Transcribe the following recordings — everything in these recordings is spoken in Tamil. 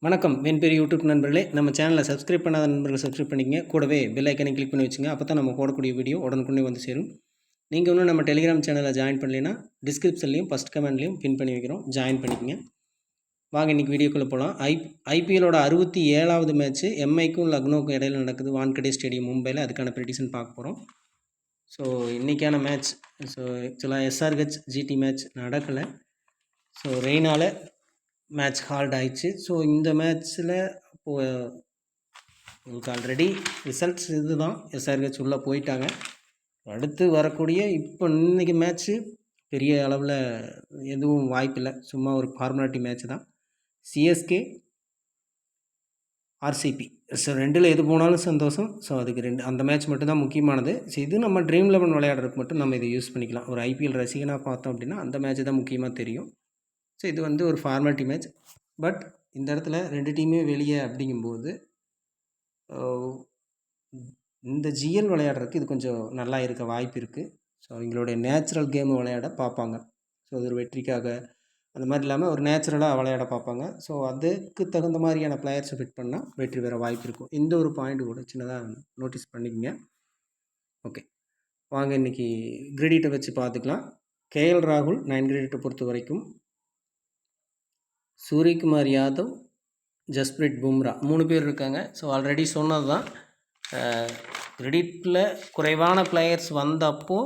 வணக்கம் என் பேர் யூடியூப் நண்பர்களே. நம்ம சேனலை சப்ஸ்கிரைப் பண்ணாத நண்பர்கள் சப்ஸ்கிரைப் பண்ணிக்கங்க. கூடவே பெல் ஐக்கனை கிளிக் பண்ணி வச்சுங்க. அப்போ தான் நம்ம போடக்கூடிய வீடியோ உடனுக்குடனே வந்து சேரும். நீங்கள் இன்னும் நம்ம டெலிகிராம் சேனலை ஜாயின் பண்ணலைன்னா டிஸ்கிரிப்ஷன்லையும் ஃபஸ்ட் கமெண்ட்லையும் பின் பண்ணி வைக்கிறோம், ஜாயின் பண்ணிக்கங்க. வாங்க இன்றைக்கி வீடியோக்குள்ளே போகலாம். ஐபிஎல்லோட 67வது மேட்ச்சு எம்ஐக்கும் லக்னோவுக்கும் இடையில் நடக்குது, வான்கடே ஸ்டேடியம் மும்பையில். அதுக்கான ப்ரெடிக்ஷன் பார்க்க போகிறோம். ஸோ இன்றைக்கான மேட்ச், ஸோ ஆக்சுவலாக எஸ்ஆர்ஹெச் ஜிடி மேட்ச் நடக்கலை. ஸோ ரெயினால் மேட்ச் ஹால்ட் ஆயிடுச்சு. ஸோ இந்த மேட்ச்சில் இப்போது உங்களுக்கு ஆல்ரெடி ரிசல்ட்ஸ் இது தான், எஸ்ஆர்ஹெச் உள்ளே போயிட்டாங்க. அடுத்து வரக்கூடிய இப்போ இன்றைக்கி மேட்ச்சு பெரிய அளவில் எதுவும் வாய்ப்பில்லை, சும்மா ஒரு ஃபார்மாலிட்டி மேட்ச் தான். சிஎஸ்கே ஆர்சிபி, ஸோ ரெண்டில் எது போனாலும் சந்தோஷம். ஸோ அதுக்கு அந்த மேட்ச் மட்டும்தான் முக்கியமானது. ஸோ இது நம்ம ட்ரீம் 11 விளையாடுறதுக்கு மட்டும் நம்ம இதை யூஸ் பண்ணிக்கலாம். ஒரு ஐபிஎல் ரசிகனாக பார்த்தோம் அப்படின்னா அந்த மேட்ச் தான் முக்கியமாக தெரியும். ஸோ இது வந்து ஒரு ஃபார்மாலிட்டி மேட்ச். பட் இந்த இடத்துல ரெண்டு டீமே வெளியே அப்படிங்கும்போது இந்த ஜிஎல் விளையாடுறதுக்கு இது கொஞ்சம் நல்லா இருக்க வாய்ப்பு இருக்குது. ஸோ அவங்களுடைய நேச்சுரல் கேம் விளையாட பார்ப்பாங்க. ஸோ அது ஒரு வெற்றிக்காக அந்த மாதிரி இல்லாமல் ஒரு நேச்சுரலாக விளையாட பார்ப்பாங்க. ஸோ அதுக்கு தகுந்த மாதிரியான பிளேயர்ஸை ஃபிட் பண்ணால் வெற்றி பெற வாய்ப்பு இருக்கும். இந்த ஒரு பாயிண்ட் கூட சின்னதாக நோட்டீஸ் பண்ணிக்கங்க. ஓகே, வாங்க இன்றைக்கி கிரெடிட்டை வச்சு பார்த்துக்கலாம். கேஎல் ராகுல் 9 கிரெடிட்டை பொறுத்த வரைக்கும், சூரியகுமார் யாதவ், ஜஸ்பிரீத் பும்ரா 3 பேர் இருக்காங்க. ஸோ ஆல்ரெடி சொன்னது தான், கிரெடிட்டில் குறைவான பிளேயர்ஸ் வந்தப்போ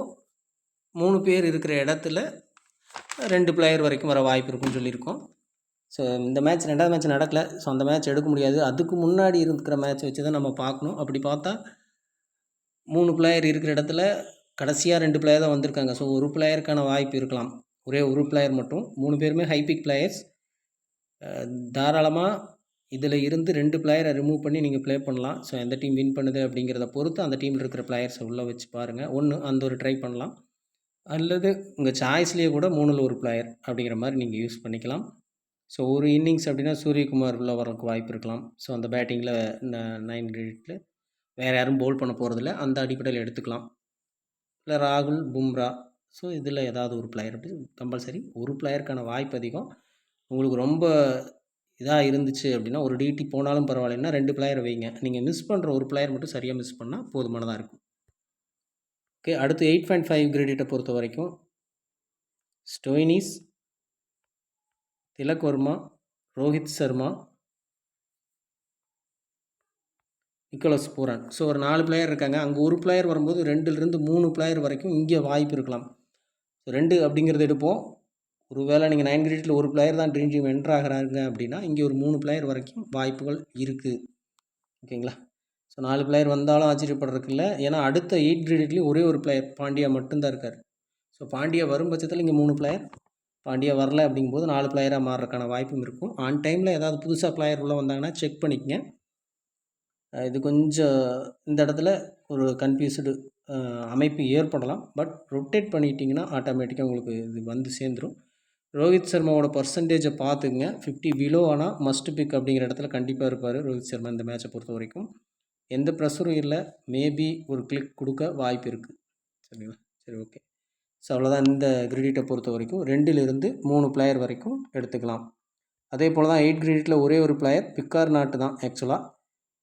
3 பேர் இருக்கிற இடத்துல 2 பிளேயர் வரைக்கும் வர வாய்ப்பு இருக்குன்னு சொல்லியிருக்கோம். ஸோ இந்த மேட்ச் 2வது மேட்ச் நடக்கலை. ஸோ அந்த மேட்ச் எடுக்க முடியாது. அதுக்கு முன்னாடி இருக்கிற மேட்ச் வச்சு தான் நம்ம பார்க்கணும். அப்படி பார்த்தா 3 பிளேயர் இருக்கிற இடத்துல கடைசியாக 2 பிளேயர் தான் வந்திருக்காங்க. ஸோ ஒரு பிளேயருக்கான வாய்ப்பு இருக்கலாம், ஒரே ஒரு பிளேயர் மட்டும். 3 பேருமே ஹைபிக் பிளேயர்ஸ். தாராளமாக இதில் இருந்து 2 பிளேயரை ரிமூவ் பண்ணி நீங்கள் ப்ளே பண்ணலாம். ஸோ எந்த டீம் வின் பண்ணுது அப்படிங்கிறத பொறுத்து அந்த டீமில் இருக்கிற பிளேயர்ஸை உள்ளே வச்சு பாருங்கள். ஒன்று அந்த ஒரு ட்ரை பண்ணலாம், அல்லது உங்கள் சாய்ஸ்லேயே கூட 3ல் ஒரு பிளேயர் அப்படிங்கிற மாதிரி நீங்கள் யூஸ் பண்ணிக்கலாம். ஸோ ஒரு இன்னிங்ஸ் அப்படின்னா சூரியகுமார் உள்ளே வரக்கு வாய்ப்பு இருக்கலாம். ஸோ அந்த பேட்டிங்கில் 9 கிரெடிட்டில் வேறு யாரும் போல் பண்ண போகிறதில்ல, அந்த அடிப்படையில் எடுத்துக்கலாம். இல்லை ராகுல், பும்ரா, ஸோ இதில் ஏதாவது ஒரு பிளேயர் அப்படி கம்பல்சரி ஒரு பிளேயருக்கான வாய்ப்பு அதிகம். உங்களுக்கு ரொம்ப இதாக இருந்துச்சு அப்படின்னா ஒரு டிடி போனாலும் பரவாயில்லைன்னா 2 பிளேயரை வைங்க. நீங்கள் மிஸ் பண்ணுற ஒரு பிளேயர் மட்டும் சரியாக மிஸ் பண்ணால் போதுமானதாக இருக்கும். ஓகே, அடுத்து 8.5 கிரெடிட்டை பொறுத்த வரைக்கும் Stoinis, Tilak Varma, Rohit Sharma, Nicholas Pooran. So ஒரு 4 பிளேயர் இருக்காங்க. அங்கே ஒரு பிளேயர் வரும்போது 2லிருந்து 3 பிளேயர் வரைக்கும் இங்கே வாய்ப்பு இருக்கலாம். ஸோ 2 அப்படிங்கிறது எடுப்போம். ஒருவேளை நீங்கள் 9 கிரெடிட்டில் ஒரு பிளேயர் தான் ட்ரீம் டீம் என்ட்ரு ஆகிறாங்க அப்படின்னா இங்கே ஒரு 3 பிளேயர் வரைக்கும் வாய்ப்புகள் இருக்குது. ஓகேங்களா? ஸோ 4 பிளேயர் வந்தாலும் ஆச்சரியப்படுறதுக்கு இல்லை. ஏன்னா அடுத்த 8 கிரெடிட்லேயும் ஒரே ஒரு பிளேயர் பாண்டியா மட்டும்தான் இருக்கார். ஸோ பாண்டியா வரும் பட்சத்தில் இங்கே 3 பிளேயர், பாண்டியா வரல அப்படிங்கும்போது 4 பிளேயராக மாறுறதுக்கான வாய்ப்பும் இருக்கும். ஆன் டைமில் ஏதாவது புதுசாக பிளேயர் உள்ளே வந்தாங்கன்னா செக் பண்ணிக்கங்க. இது கொஞ்சம் இந்த இடத்துல ஒரு கன்ஃபியூஸ்டு அமைப்பு ஏற்படலாம். பட் ரொட்டேட் பண்ணிட்டீங்கன்னா ஆட்டோமேட்டிக்காக உங்களுக்கு இது வந்து சேர்ந்துடும். ரோஹித் சர்மாவோட பர்சன்டேஜை பார்த்துக்குங்க. 50 பிலோ ஆனால் மஸ்ட் பிக் அப்படிங்கிற இடத்துல கண்டிப்பாக இருப்பார் ரோஹித் சர்மா இந்த மேட்சை பொறுத்த வரைக்கும். எந்த ப்ரெஷரும் இல்லை, மேபி ஒரு கிளிக் கொடுக்க வாய்ப்பு இருக்குது. சரிங்களா? சரி, ஓகே. ஸோ அவ்வளோதான் இந்த கிரெடிட்டை பொறுத்த வரைக்கும். 2லிருந்து 3 பிளேயர் வரைக்கும் எடுத்துக்கலாம். அதே போல் தான் 8 கிரெடிட்டில் ஒரே ஒரு பிளேயர் பிக்கார் நாட்டு தான். ஆக்சுவலாக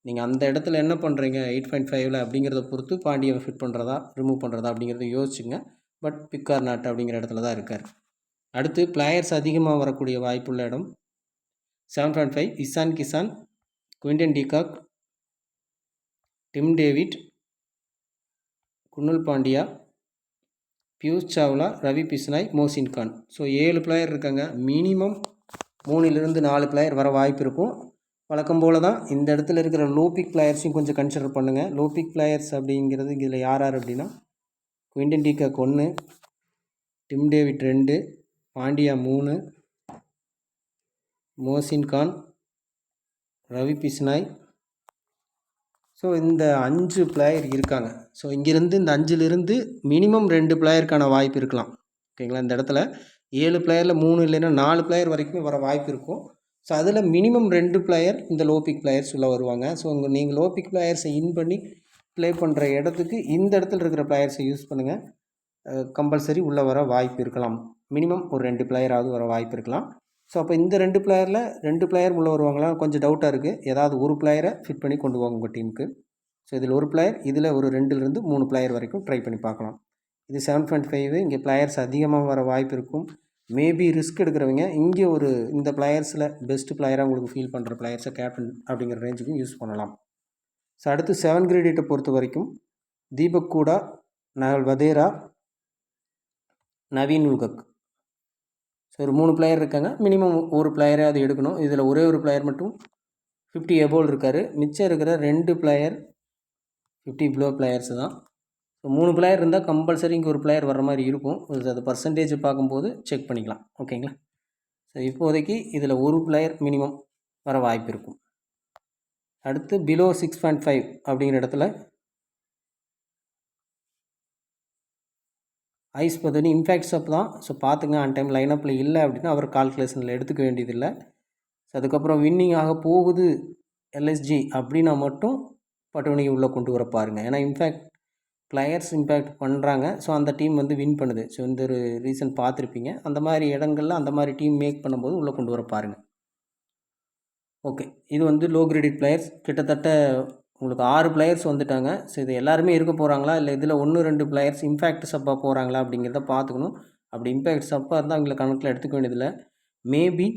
நீங்கள் அந்த இடத்துல என்ன பண்ணுறீங்க 8.5ல் அப்படிங்கிறத பொறுத்து பாண்டியை ஃபிட் பண்ணுறதா ரிமூவ் பண்ணுறதா அப்படிங்கிறத யோசிச்சுங்க. பட் பிக்கார் நாட்டு அப்படிங்கிற இடத்துல தான் இருக்கார். அடுத்து பிளேயர்ஸ் அதிகமாக வரக்கூடிய வாய்ப்புள்ள இடம் 7.5 Ishan Kishan, Quinton de Kock, Tim David, Krunal Pandya, Piyush Chawla, Ravi Bishnoi, Mohsin Khan. So 7 player இருக்காங்க. மினிமம் 3லிருந்து 4 பிளேயர் வர வாய்ப்பு இருக்கும். வழக்கம் போல் தான் இந்த இடத்துல இருக்கிற லோபிக் பிளேயர்ஸையும் கொஞ்சம் கன்சிடர் பண்ணுங்கள். லோபிக் பிளேயர்ஸ் அப்படிங்கிறது இதில் யார் அப்படின்னா Quinton de Kock 1, Tim David 2, Pandya 3, Mohsin Khan, Ravi Bishnoi. So இந்த 5 பிளேயர் இருக்காங்க. ஸோ இங்கேருந்து இந்த 5லிருந்து மினிமம் 2 பிளேயருக்கான வாய்ப்பு இருக்கலாம். ஓகேங்களா? இந்த இடத்துல 7 பிளேயரில் 3 இல்லைன்னா 4 பிளேயர் வரைக்கும் வர வாய்ப்பு இருக்கும். ஸோ அதில் மினிமம் 2 பிளேயர் இந்த லோபிக் பிளேயர்ஸ் உள்ளே வருவாங்க. ஸோ நீங்கள் லோபிக் பிளேயர்ஸை இன் பண்ணி ப்ளே பண்ணுற இடத்துக்கு இந்த இடத்துல இருக்கிற பிளேயர்ஸை யூஸ் பண்ணுங்கள். கம்பல்சரி உள்ளே வர வாய்ப்பு இருக்கலாம். மினிமம் ஒரு 2 பிளேயராவது வர வாய்ப்பு இருக்கலாம். ஸோ அப்போ இந்த 2 பிளேயரில் 2 பிளேயர் உள்ளே வருவாங்களா கொஞ்சம் டவுட்டாக இருக்குது. ஏதாவது ஒரு பிளேயரை ஃபிட் பண்ணி கொண்டு வாங்க உங்கள் டீமுக்கு. ஸோ இதில் ஒரு பிளேயர், இதில் ஒரு 2லேருந்து 3 பிளேயர் வரைக்கும் ட்ரை பண்ணி பார்க்கலாம். இது 7.5. இங்கே பிளேயர்ஸ் அதிகமாக வர வாய்ப்பு இருக்கும். மேபி ரிஸ்க் எடுக்கிறவங்க இங்கே ஒரு இந்த பிளேயர்ஸில் பெஸ்ட் பிளேயராக உங்களுக்கு ஃபீல் பண்ணுற பிளேயர்ஸை கேப்டன் அப்படிங்கிற ரேஞ்சுக்கும் யூஸ் பண்ணலாம். ஸோ அடுத்து 7 கிரேடியேட்டை பொறுத்த வரைக்கும் தீபக் கூடா, நகல் வதேரா, நவீன் உல்கக். ஸோ ஒரு 3 பிளேயர் இருக்காங்க. மினிமம் ஒரு பிளேயரே அது எடுக்கணும். இதில் ஒரே ஒரு பிளேயர் மட்டும் 50 எபோல் இருக்கார். மிச்சம் இருக்கிற 2 பிளேயர் 50 பிலோ பிளேயர்ஸ் தான். ஸோ 3 பிளேயர் இருந்தால் கம்பல்சரி இங்கே ஒரு பிளேயர் வர மாதிரி இருக்கும். அது பர்சன்டேஜ் பார்க்கும்போது செக் பண்ணிக்கலாம். ஓகேங்களா? ஸோ இப்போதைக்கு இதில் ஒரு பிளேயர் மினிமம் வர வாய்ப்பு இருக்கும். அடுத்து பிலோ 6.5 அப்படிங்கிற இடத்துல ஐஸ் பதனி இம்பேக்ட் சப் தான். ஸோ பார்த்துங்க, ஆன் டைம் லைனப்பில் இல்லை அப்படின்னா அவர் கால்குலேஷனில் எடுத்துக்க வேண்டியதில்லை. ஸோ அதுக்கப்புறம் வின்னிங் ஆக போகுது எல்எஸ்ஜி அப்படின்னா மட்டும் பட்டோனியை உள்ளே கொண்டு வர பாருங்கள். ஏன்னா இம்பேக்ட் பிளேயர்ஸ் இம்பேக்ட் பண்ணுறாங்க. ஸோ அந்த டீம் வந்து வின் பண்ணுது. ஸோ இந்த ஒரு ரீசன் பார்த்துருப்பீங்க. அந்த மாதிரி இடங்களில் அந்த மாதிரி டீம் மேக் பண்ணும்போது உள்ளே கொண்டு வர பாருங்கள். ஓகே, இது வந்து லோ கிரேடட் பிளேயர்ஸ். கிட்டத்தட்ட உங்களுக்கு 6 பிளேயர்ஸ் வந்துட்டாங்க. ஸோ இது எல்லாருமே இருக்க போகிறாங்களா, இல்லை இதில் 1-2 பிளேயர்ஸ் இம்பேக்ட் சப்பாக போகிறாங்களா அப்படிங்கிறத பார்த்துக்கணும். அப்படி இம்பேக்ட் சப்பாக இருந்தால் அவங்களை கணக்கில் எடுத்துக்க வேண்டியதில்லை. Maybe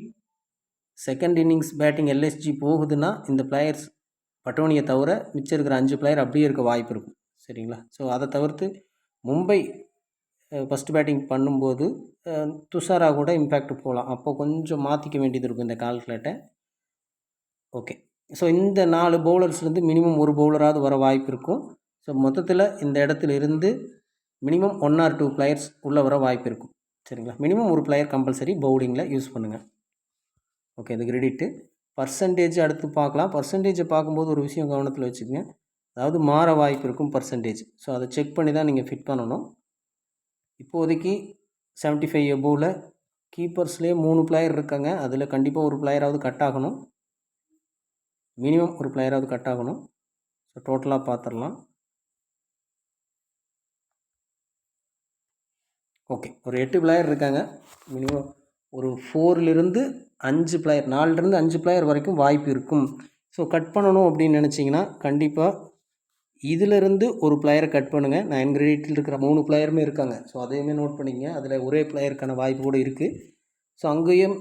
second innings batting LSG போகுதுன்னா இந்த பிளேயர்ஸ் பட்டோனியை தவிர மிச்சம் இருக்கிற 5 பிளேயர் அப்படியே இருக்க வாய்ப்பு இருக்கும். சரிங்களா? ஸோ அதை தவிர்த்து மும்பை ஃபஸ்ட்டு பேட்டிங் பண்ணும்போது துஷாரா கூட இம்பேக்ட் போகலாம். அப்போ கொஞ்சம் மாற்றிக்க வேண்டியது இருக்கும் இந்த கால்குலேட்டை. ஓகே, ஸோ இந்த 4 பவுலர்ஸ்லேருந்து மினிமம் ஒரு பவுலராவது வர வாய்ப்பு இருக்கும். ஸோ மொத்தத்தில் இந்த இடத்துல இருந்து மினிமம் 1 or 2 பிளேயர்ஸ் உள்ளே வர வாய்ப்பு இருக்கும். சரிங்களா? மினிமம் ஒரு பிளேயர் கம்பல்சரி பவுலிங்கில் யூஸ் பண்ணுங்கள். ஓகே, இது கிரெடிட்டு. பர்சன்டேஜ் அடுத்து பார்க்கலாம். பர்சன்டேஜை பார்க்கும்போது ஒரு விஷயம் கவனத்தில் வச்சுக்கோங்க. அதாவது மாற வாய்ப்பு இருக்கும் பர்சன்டேஜ். ஸோ அதை செக் பண்ணி தான் நீங்கள் ஃபிட் பண்ணணும். இப்போதைக்கு 75 எபோவில் கீப்பர்ஸ்லேயே 3 பிளேயர் இருக்காங்க. அதில் கண்டிப்பாக ஒரு பிளேயராவது கட் ஆகணும். மினிமம் ஒரு பிளேயராவது கட் ஆகணும். ஸோ டோட்டலாக பார்த்துடலாம். ஓகே, ஒரு 8 பிளேயர் இருக்காங்க. மினிமம் ஒரு 4லிருந்து 5 பிளேயர், 4லிருந்து 5 பிளேயர் வரைக்கும் வாய்ப்பு இருக்கும். ஸோ கட் பண்ணணும் அப்படின்னு நினச்சிங்கன்னா கண்டிப்பாக இதிலிருந்து ஒரு பிளேயரை கட் பண்ணுங்கள். 9 கிரேடில் இருக்கிற 3 பிளேயருமே இருக்காங்க. ஸோ அதையுமே நோட் பண்ணிங்க. அதில் ஒரே பிளேயருக்கான வாய்ப்பு கூட இருக்குது. ஸோ அங்கேயும்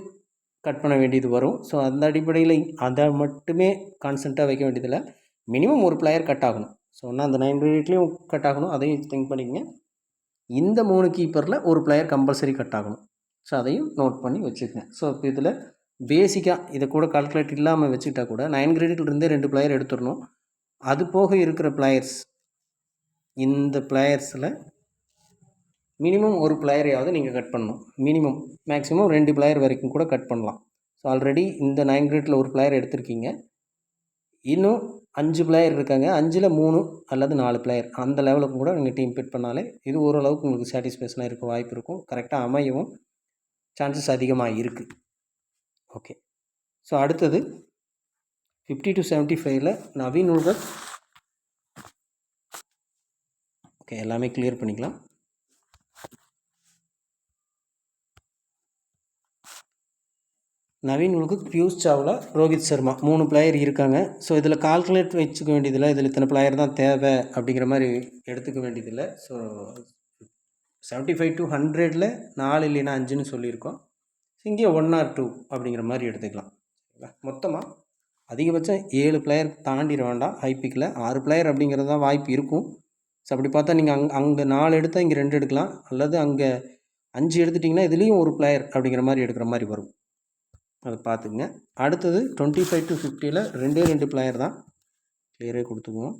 கட் பண்ண வேண்டியது வரும். ஸோ அந்த அடிப்படையில் அதை மட்டுமே கான்ஸ்டண்ட்டாக வைக்க வேண்டியதில்லை. மினிமம் ஒரு பிளேயர் கட் ஆகணும். ஸோ ஒன்றா அந்த 9 கிரேட்லேயும் கட் ஆகணும். அதையும் திங்க் பண்ணிக்கங்க. இந்த 3 கீப்பரில் ஒரு பிளேயர் கம்பல்சரி கட் ஆகணும். ஸோ அதையும் நோட் பண்ணி வச்சுக்கங்க. ஸோ இப்போ இதில் பேசிக்காக இதை கூட கால்குலேட் இல்லாமல் வச்சுக்கிட்டா கூட 9 கிரேடிலிருந்தே 2 பிளேயர் எடுத்துடணும். அது போக இருக்கிற பிளேயர்ஸ், இந்த பிளேயர்ஸில் மினிமம் ஒரு பிளேயரையாவது நீங்கள் கட் பண்ணணும். மினிமம் மேக்ஸிமம் 2 பிளேயர் வரைக்கும் கூட கட் பண்ணலாம். ஸோ ஆல்ரெடி இந்த 9 கிரேட்டில் ஒரு பிளேயர் எடுத்திருக்கீங்க. இன்னும் 5 பிளேயர் இருக்காங்க. 5ல் 3 அல்லது 4 பிளேயர் அந்த லெவலுக்கு கூட நீங்கள் டீம் ஃபிட் பண்ணாலே இது ஓரளவுக்கு உங்களுக்கு சாட்டிஸ்ஃபேக்ஷனாக இருக்க வாய்ப்பு இருக்கும். கரெக்டாக அமையவும் சான்சஸ் அதிகமாக இருக்குது. ஓகே, ஸோ அடுத்தது 50 to 75ல் நவீன் உல்கக். ஓகே, எல்லாமே கிளியர் பண்ணிக்கலாம். நவீன் உல்கக், பியூஷ் சாவ்லா, ரோஹித் சர்மா 3 பிளேயர் இருக்காங்க. ஸோ இதில் கால்குலேட் வச்சுக்க வேண்டியதில்லை. இதில் இத்தனை பிளேயர் தான் தேவை அப்படிங்கிற மாதிரி எடுத்துக்க வேண்டியதில்லை. ஸோ 75 to 100ல் 4 இல்லைன்னா 5ன்னு சொல்லியிருக்கோம். இங்கே 1 or 2 அப்படிங்கிற மாதிரி எடுத்துக்கலாம். மொத்தமாக அதிகபட்சம் 7 பிளேயர் தாண்டிட வேண்டாம். ஹைபிக்கில் 6 பிளேயர் அப்படிங்கிறது தான் வாய்ப்பு இருக்கும். ஸோ அப்படி பார்த்தா நீங்கள் அங்கே 4 எடுத்தால் இங்கே 2 எடுக்கலாம். அல்லது அங்கே 5 எடுத்துட்டிங்கன்னா இதுலேயும் ஒரு பிளேயர் அப்படிங்கிற மாதிரி எடுக்கிற மாதிரி வரும். அதை பார்த்துக்குங்க. அடுத்தது 25 to 50ல் 2 பிளேயர் தான். கிளியரே கொடுத்துக்குவோம்.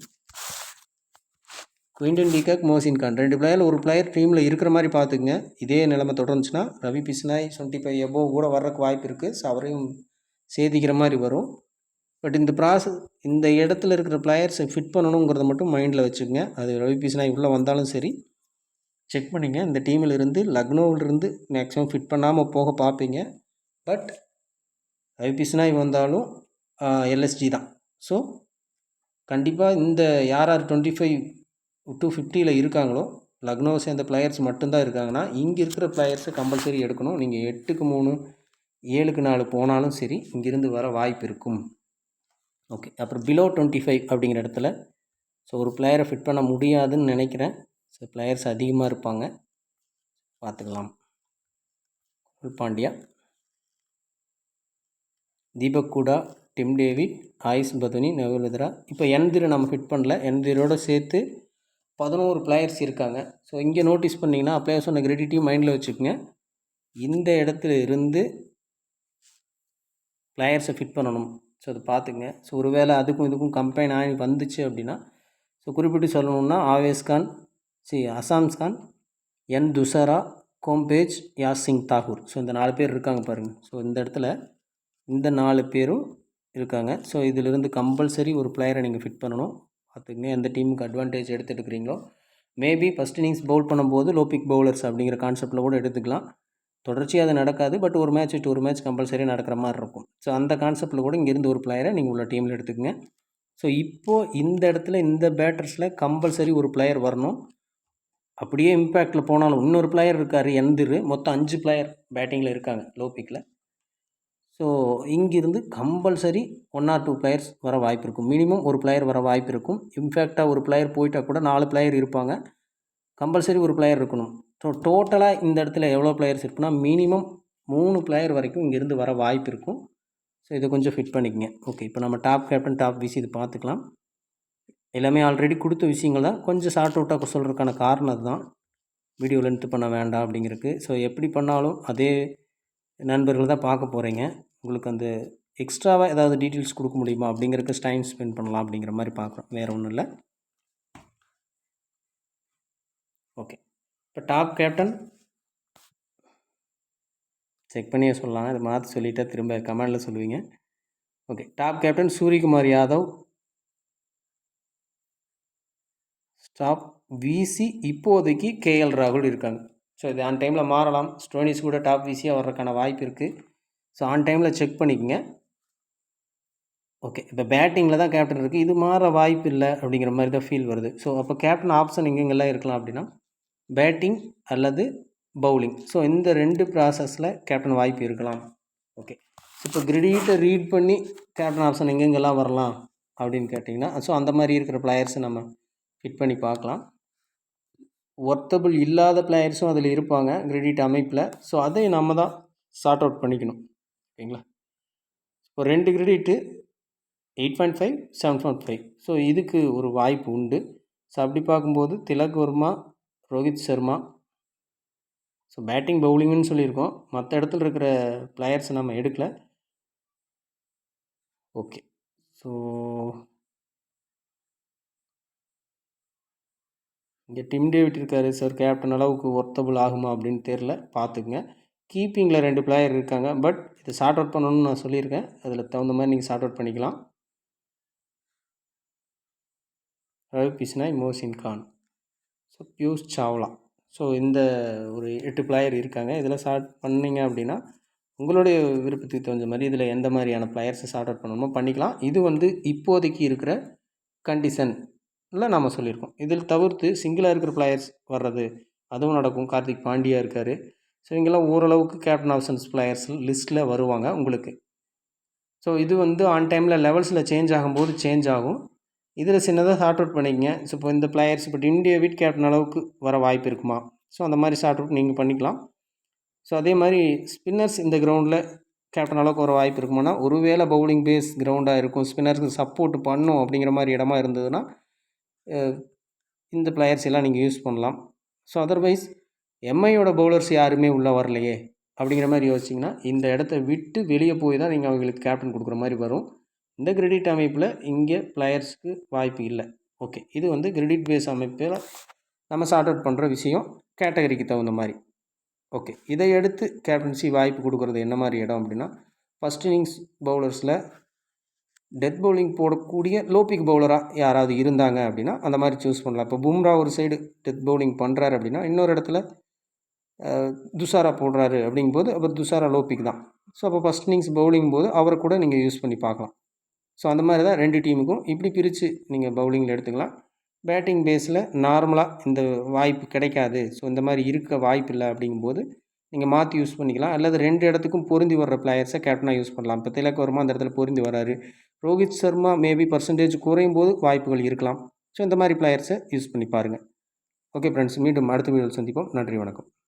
குவிண்டன் டிகாக், மோசின் கான் 2 பிளேயரில் ஒரு பிளேயர் டீமில் இருக்கிற மாதிரி பார்த்துக்குங்க. இதே நிலைமை தொடர்ந்துச்சுன்னா ரவி பிஸ்னாய் 25 எபோவ் கூட வர்றதுக்கு வாய்ப்பு இருக்குது. ஸோ அவரையும் சேர்த்திக்கிற மாதிரி வரும். பட் இந்த இடத்துல இருக்கிற பிளேயர்ஸை ஃபிட் பண்ணணுங்கிறத மட்டும் மைண்டில் வச்சுக்கோங்க. அது ரவி பிஸ்னாய் உள்ளே வந்தாலும் சரி செக் பண்ணிங்க. இந்த டீமில் இருந்து லக்னோவிலிருந்து மேக்ஸிமம் ஃபிட் பண்ணாமல் போக பார்ப்பீங்க. பட் ரவி பிஸ்னாய் வந்தாலும் எல்எஸ்ஜி தான். ஸோ கண்டிப்பாக இந்த யார் 25 to 50ல் இருக்காங்களோ லக்னோவை சேர்ந்த பிளேயர்ஸ் மட்டும்தான் இருக்காங்கன்னா இங்கே இருக்கிற பிளேயர்ஸை கம்பல்சரி எடுக்கணும். நீங்கள் 8க்கு 3 7க்கு 4 போனாலும் சரி இங்கிருந்து வர வாய்ப்பு இருக்கும். ஓகே, அப்புறம் பிலோ 25 அப்படிங்கிற இடத்துல ஸோ ஒரு பிளேயரை ஃபிட் பண்ண முடியாதுன்னு நினைக்கிறேன். ஸோ பிளேயர்ஸ் அதிகமாக இருப்பாங்க, பார்த்துக்கலாம். Pandya, Deepak Hooda, Tim David, Ayush Badoni, Nehal Wadhera. இப்போ என்திரை நம்ம ஃபிட் பண்ணல, என்திரோடு சேர்த்து 11 பிளேயர்ஸ் இருக்காங்க. ஸோ இங்கே நோட்டீஸ் பண்ணிங்கன்னா அப்பயே சொன்ன கிரெடிட்டையும் மைண்டில் வச்சுக்கோங்க. இந்த இடத்துல இருந்து பிளேயர்ஸை ஃபிட் பண்ணணும். ஸோ அதை பார்த்துங்க. ஸோ ஒரு வேளை அதுக்கும் இதுக்கும் கம்பைன் ஆகி வந்துச்சு அப்படின்னா ஸோ குறிப்பிட்டு சொல்லணுன்னா ஆவேஸ் கான், அசாம்ஸ் கான், என் துசரா, கோம்பேஜ், யாசிங் தாகூர். ஸோ இந்த 4 பேர் இருக்காங்க பாருங்கள். ஸோ இந்த இடத்துல இந்த 4 பேரும் இருக்காங்க. ஸோ இதிலிருந்து கம்பல்சரி ஒரு பிளேயரை நீங்கள் ஃபிட் பண்ணணும். பார்த்துக்கங்க எந்த டீமுக்கு அட்வான்டேஜ் எடுத்துகிட்ருக்கிறீங்களோ. மேபி ஃபஸ்ட் இன்னிங்ஸ் பவுல் பண்ணும்போது லோ பிக் பவுலர்ஸ் அப்படிங்கிற கான்செப்டில் கூட எடுத்துக்கலாம். தொடர்ச்சியாக அது நடக்காது, பட் ஒரு மேட்ச் விட்டு ஒரு மேட்ச் கம்பல்சரியாக நடக்கிற மாதிரி இருக்கும். ஸோ அந்த கான்செப்டில் கூட இங்கேருந்து ஒரு பிளேயரை நீங்கள் உள்ள டீமில் எடுத்துக்கங்க. ஸோ இப்போது இந்த இடத்துல இந்த பேட்டர்ஸில் கம்பல்சரி ஒரு பிளேயர் வரணும். அப்படியே இம்பேக்டில் போனாலும் இன்னொரு பிளேயர் இருக்கார் எந்திரு. மொத்தம் 5 பிளேயர் பேட்டிங்கில் இருக்காங்க லோ பிக்கில். ஸோ இங்கிருந்து கம்பல்சரி 1 or 2 பிளேயர்ஸ் வர வாய்ப்பு இருக்கும். மினிமம் ஒரு பிளேயர் வர வாய்ப்பு இருக்கும். இன்ஃபேக்டாக ஒரு பிளேயர் போயிட்டால் கூட 4 பிளேயர் இருப்பாங்க. கம்பல்சரி ஒரு பிளேயர் இருக்கணும். ஸோ டோட்டலாக இந்த இடத்துல எவ்வளோ பிளேயர்ஸ் இருக்குன்னா மினிமம் 3 பிளேயர் வரைக்கும் இங்கேருந்து வர வாய்ப்பு இருக்கும். ஸோ இதை கொஞ்சம் ஃபிட் பண்ணிக்கங்க. ஓகே, இப்போ நம்ம டாப் கேப்டன், டாப் விசி இது பார்த்துக்கலாம். எல்லாமே ஆல்ரெடி கொடுத்த விஷயங்கள் தான். கொஞ்சம் ஷார்ட் அவுட்டாக சொல்கிறதுக்கான காரணம் அதுதான். வீடியோ லென்த்து பண்ண வேண்டாம் அப்படிங்கிறதுக்கு. ஸோ எப்படி பண்ணாலும் அதே நண்பர்கள் தான் பார்க்க போகிறீங்க. உங்களுக்கு அந்த எக்ஸ்ட்ராவாக ஏதாவது டீட்டெயில்ஸ் கொடுக்க முடியுமா அப்படிங்கிறதுக்கு டைம் ஸ்பெண்ட் பண்ணலாம் அப்படிங்கிற மாதிரி பார்க்குறோம், வேறு ஒன்றும் இல்லை. ஓகே, இப்போ டாப் கேப்டன் செக் பண்ணியே சொல்லலாம். அதை மாற்றி சொல்லிவிட்டா திரும்ப கமெண்டில் சொல்லுவீங்க. Okay, top captain Suryakumar Yadav. Top VC இப்போதைக்கு கேஎல் ராகுல் இருக்காங்க. ஸோ இது ஆன் டைமில் மாறலாம். ஸ்டோனிஸ் கூட டாப் விசியாக வர்றதுக்கான வாய்ப்பு இருக்குது. ஸோ ஆன் டைமில் செக் பண்ணிக்கோங்க. ஓகே, இப்போ பேட்டிங்கில் தான் கேப்டன் இருக்குது. இது மாற வாய்ப்பு இல்லை அப்படிங்கிற மாதிரி தான் ஃபீல் வருது. ஸோ அப்போ கேப்டன் ஆப்ஷன் எங்கெங்கெல்லாம் இருக்கலாம் அப்படின்னா பேட்டிங் அல்லது பவுலிங். ஸோ இந்த 2 ப்ராசஸில் கேப்டன் வாய்ப்பு இருக்கலாம். ஓகே, இப்போ கிரெடிட்டை ரீட் பண்ணி கேப்டன் ஆப்ஷன் எங்கெங்கெல்லாம் வரலாம் அப்படின்னு கேட்டிங்கன்னா ஸோ அந்த மாதிரி இருக்கிற பிளேயர்ஸை நம்ம ஃபிட் பண்ணி பார்க்கலாம். ஒர்த்தபிள் இல்லாத பிளேயர்ஸும் அதில் இருப்பாங்க கிரெடிட் அமைப்பில். ஸோ அதை நம்ம தான் சார்ட் அவுட் பண்ணிக்கணும். ஓகேங்களா, இப்போ 2 கிரெடிட்டு 8.5, 7.5. ஸோ இதுக்கு ஒரு வாய்ப்பு உண்டு. ஸோ அப்படி பார்க்கும்போது திலக் வர்மா, ரோஹித் சர்மா. ஸோ பேட்டிங் பவுலிங்குன்னு சொல்லியிருக்கோம். மற்ற இடத்துல இருக்கிற பிளேயர்ஸை நம்ம எடுக்கலை. ஓகே, ஸோ இங்கே டிம் டேவிட் இருக்கார் சார். கேப்டன் அளவுக்கு ஒர்த்தபிள் ஆகுமா அப்படின்னு தெரில, பார்த்துக்குங்க. கீப்பிங்கில் 2 பிளேயர் இருக்காங்க. பட் இதை சார்ட் அவுட் பண்ணணும்னு நான் சொல்லியிருக்கேன். அதில் தகுந்த மாதிரி நீங்கள் சார்ட் அவுட் பண்ணிக்கலாம். ரவி பிஷ்னாய், மோசின் கான், ஸோ பியூஷ் சாவ்லா. ஸோ இந்த ஒரு 8 பிளேயர் இருக்காங்க. இதில் சார்ட் பண்ணிங்க அப்படின்னா உங்களுடைய விருப்பத்துக்கு தகுந்த மாதிரி இதில் எந்த மாதிரியான பிளேயர்ஸை சார்ட் அவுட் பண்ணணுமோ பண்ணிக்கலாம். இது இப்போதைக்கு இருக்கிற கண்டிஷன் இல்லை நம்ம சொல்லியிருக்கோம். இதில் தவிர்த்து சிங்கிளாக இருக்கிற பிளேயர்ஸ் வர்றது அதுவும் நடக்கும். கார்த்திக் பாண்டியா இருக்கார். ஸோ இங்கெல்லாம் ஓரளவுக்கு கேப்டன் ஆப்ஷன்ஸ் பிளேயர்ஸ் லிஸ்ட்டில் வருவாங்க உங்களுக்கு. ஸோ இது ஆன் டைமில் லெவல்ஸில் சேஞ்ச் ஆகும்போது சேஞ்ச் ஆகும். இதில் சின்னதாக சார்ட் அவுட் பண்ணிக்கங்க. ஸோ இப்போ இந்த பிளேயர்ஸ் இப்போ இந்தியா விட் கேப்டன் அளவுக்கு வர வாய்ப்பு இருக்குமா? ஸோ அந்த மாதிரி சார்ட் அவுட் நீங்கள் பண்ணிக்கலாம். ஸோ அதே மாதிரி ஸ்பின்னர்ஸ் இந்த கிரவுண்டில் கேப்டன் அளவுக்கு வர வாய்ப்பு இருக்குமானா ஒருவேளை பவுலிங் பேஸ் கிரவுண்டாக இருக்கும், ஸ்பின்னர்ஸுக்கு சப்போர்ட் பண்ணும் அப்படிங்கிற மாதிரி இடமா இருந்ததுன்னா இந்த பிளேயர்ஸ் எல்லாம் நீங்கள் யூஸ் பண்ணலாம். ஸோ அதர்வைஸ் எம்ஐயோட பவுலர்ஸ் யாருமே உள்ளே வரலையே அப்படிங்கிற மாதிரி யோசிச்சிங்கன்னா இந்த இடத்த விட்டு வெளியே போய் தான் நீங்கள் அவங்களுக்கு கேப்டன் கொடுக்குற மாதிரி வரும். இந்த கிரெடிட் அமைப்பில் இங்கே பிளேயர்ஸ்க்கு வாய்ப்பு இல்லை. ஓகே, இது கிரெடிட் பேஸ் அமைப்பில் நம்ம சார்ட் அவுட் பண்ணுற விஷயம் கேட்டகரிக்கு தகுந்த மாதிரி. ஓகே, இதை எடுத்து கேப்டன்சி வாய்ப்பு கொடுக்குறது என்ன மாதிரி இடம் அப்படின்னா ஃபஸ்ட் இன்னிங்ஸ் பவுலர்ஸில் டெத் பவுலிங் போடக்கூடிய லோ பிக் பவுலராக யாராவது இருந்தாங்க அப்படின்னா அந்த மாதிரி சூஸ் பண்ணலாம். இப்போ பும்ரா ஒரு சைடு டெத் பவுலிங் பண்ணுறாரு அப்படின்னா இன்னொரு இடத்துல துஷாரா போடுறாரு அப்படிங்கும்போது அப்போ துஷாரா லோ பிக் தான். ஸோ அப்போ ஃபஸ்ட் இன்னிங்ஸ் பவுலிங் போது அவரை கூட நீங்கள் யூஸ் பண்ணி பார்க்கலாம். ஸோ அந்த மாதிரி தான் 2 டீமுக்கும் இப்படி பிரித்து நீங்கள் பவுலிங்கில் எடுத்துக்கலாம். பேட்டிங் பேஸில் நார்மலாக இந்த வாய்ப்பு கிடைக்காது, ஸோ இந்த மாதிரி இருக்க வாய்ப்பு இல்லை அப்படிங்கும்போது நீங்கள் மாற்றி யூஸ் பண்ணிக்கலாம். அல்லது 2 இடத்துக்கும் பொருந்தி வர்ற பிளேயர்ஸை கேப்டனாக யூஸ் பண்ணலாம். இப்போ திலக் வர்மா அந்த இடத்துல பொருந்தி வராரு. ரோஹித் சர்மா மேபி பர்சன்டேஜ் குறையும் போது வாய்ப்புகள் இருக்கலாம். ஸோ இந்த மாதிரி பிளேயர்ஸை யூஸ் பண்ணி பாருங்கள். ஓகே ஃப்ரெண்ட்ஸ், மீண்டும் அடுத்த வீடியோவில் சந்திப்போம். நன்றி, வணக்கம்.